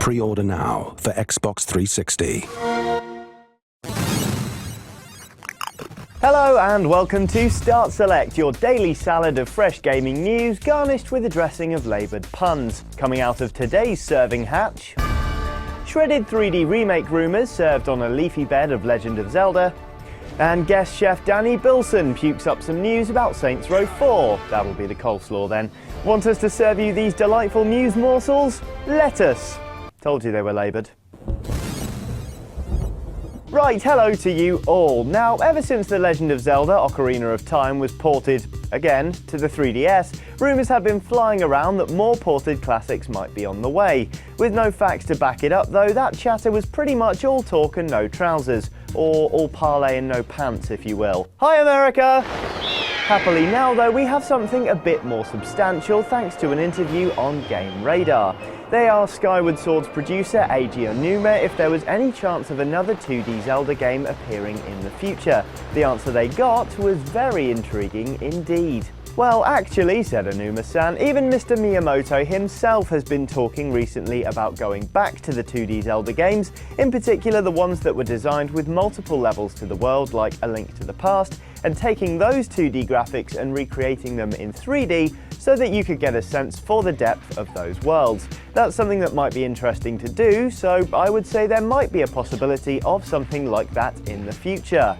Pre-order now for Xbox 360. Hello and welcome to Start Select, your daily salad of fresh gaming news garnished with a dressing of laboured puns. Coming out of today's serving hatch, shredded 3D remake rumours served on a leafy bed of Legend of Zelda, and guest chef Danny Bilson pukes up some news about Saints Row 4. That'll be the coleslaw then. Want us to serve you these delightful news morsels? Let us. Told you they were laboured. Right, hello to you all. Now, ever since The Legend of Zelda Ocarina of Time was ported, again, to the 3DS, rumours have been flying around that more ported classics might be on the way. With no facts to back it up though, that chatter was pretty much all talk and no trousers. Or all parlay and no pants, if you will. Hi America! Happily now though, we have something a bit more substantial thanks to an interview on Game Radar. They asked Skyward Sword's producer Eiji Onuma if there was any chance of another 2D Zelda game appearing in the future. The answer they got was very intriguing indeed. Well, actually, said Onuma-san, even Mr. Miyamoto himself has been talking recently about going back to the 2D Zelda games, in particular the ones that were designed with multiple levels to the world like A Link to the Past, and taking those 2D graphics and recreating them in 3D so that you could get a sense for the depth of those worlds. That's something that might be interesting to do, so I would say there might be a possibility of something like that in the future.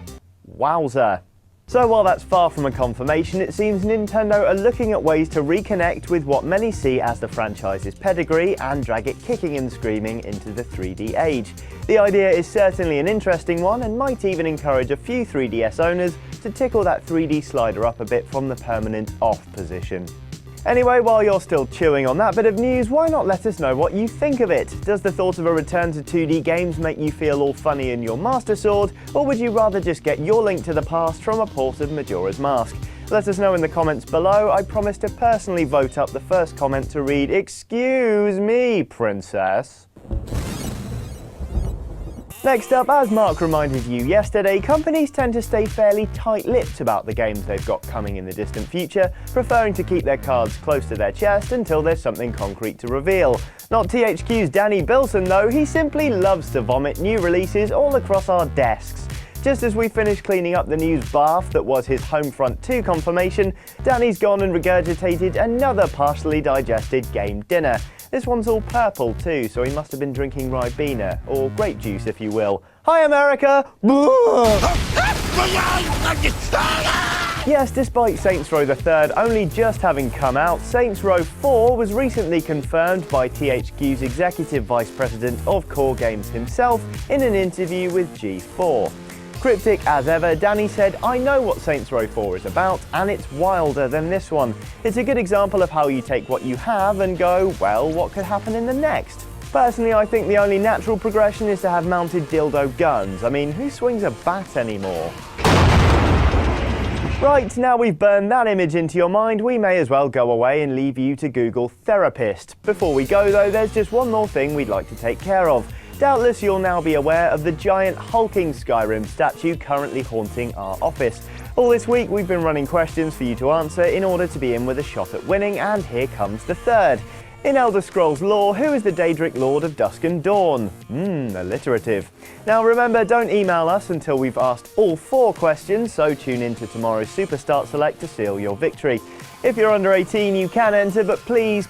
Wowza. So while that's far from a confirmation, it seems Nintendo are looking at ways to reconnect with what many see as the franchise's pedigree and drag it kicking and screaming into the 3D age. The idea is certainly an interesting one and might even encourage a few 3DS owners to tickle that 3D slider up a bit from the permanent off position. Anyway, while you're still chewing on that bit of news, why not let us know what you think of it? Does the thought of a return to 2D games make you feel all funny in your Master Sword, or would you rather just get your Link to the Past from a port of Majora's Mask? Let us know in the comments below. I promise to personally vote up the first comment to read, "Excuse me, princess." Next up, as Mark reminded you yesterday, companies tend to stay fairly tight-lipped about the games they've got coming in the distant future, preferring to keep their cards close to their chest until there's something concrete to reveal. Not THQ's Danny Bilson though, he simply loves to vomit new releases all across our desks. Just as we finished cleaning up the news bath that was his Homefront 2 confirmation, Danny's gone and regurgitated another partially digested game dinner. This one's all purple too, so he must have been drinking Ribena, or grape juice if you will. Hi America! Yes, despite Saints Row III only just having come out, Saints Row 4 was recently confirmed by THQ's Executive Vice President of Core Games himself in an interview with G4. Cryptic as ever, Danny said, "I know what Saints Row 4 is about, and it's wilder than this one. It's a good example of how you take what you have and go, well, what could happen in the next? Personally, I think the only natural progression is to have mounted dildo guns. I mean, who swings a bat anymore?" Right, now we've burned that image into your mind, we may as well go away and leave you to Google therapist. Before we go though, there's just one more thing we'd like to take care of. Doubtless you'll now be aware of the giant hulking Skyrim statue currently haunting our office. All this week we've been running questions for you to answer in order to be in with a shot at winning, and here comes the third. In Elder Scrolls lore, who is the Daedric Lord of Dusk and Dawn? Alliterative. Now remember, don't email us until we've asked all 4 questions, so tune in to tomorrow's Super Start Select to seal your victory. If you're under 18, you can enter, but please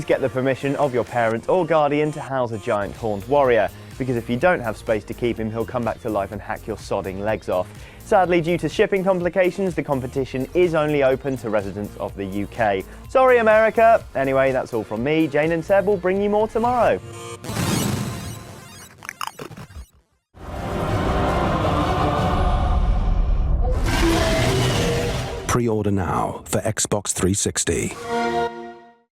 get the permission of your parent or guardian to house a giant horned warrior, because if you don't have space to keep him, he'll come back to life and hack your sodding legs off. Sadly, due to shipping complications, the competition is only open to residents of the UK. Sorry, America! Anyway, that's all from me. Jane and Seb will bring you more tomorrow. Pre-order now for Xbox 360.